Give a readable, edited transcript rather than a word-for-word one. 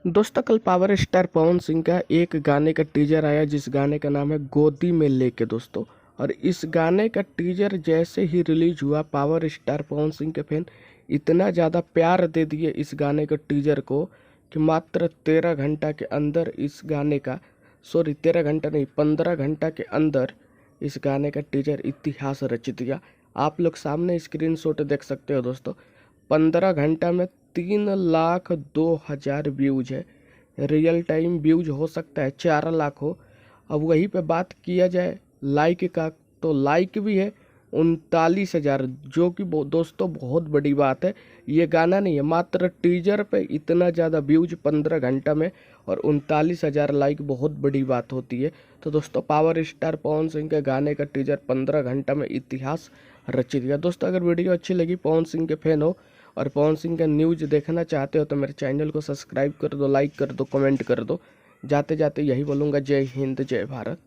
दोस्तों कल power star Pawan Singh का एक गाने का टीजर आया जिस गाने का नाम है गोदी में लेके दोस्तों। और इस गाने का टीजर जैसे ही रिलीज हुआ पावर स्टार पवन सिंह के फैन इतना ज़्यादा प्यार दे दिए इस गाने के टीजर को कि मात्र 13 घंटा के अंदर इस गाने का 13 घंटा नहीं 15 घंटा के अंदर इस गाने का टीजर इतिहास रच दिया। आप लोग सामने स्क्रीनशॉट देख सकते हो दोस्तों। 15 घंटा में 3,02,000 व्यूज है। रियल टाइम व्यूज हो सकता है 4 लाख हो। अब वहीं पे बात किया जाए लाइक का तो लाइक भी है 39,000, जो कि दोस्तों बहुत बड़ी बात है। ये गाना नहीं है, मात्र टीजर पे इतना ज़्यादा व्यूज 15 घंटा में और 39,000 लाइक बहुत बड़ी बात होती है। तो दोस्तों पावर स्टार पवन सिंह के गाने का टीजर 15 घंटा में इतिहास रच दिया। दोस्तों अगर वीडियो अच्छी लगी, पवन सिंह के फैन हो और पवन सिंह का न्यूज़ देखना चाहते हो तो मेरे चैनल को सब्सक्राइब कर दो, लाइक कर दो, कमेंट कर दो। जाते जाते यही बोलूँगा, जय हिंद जय भारत।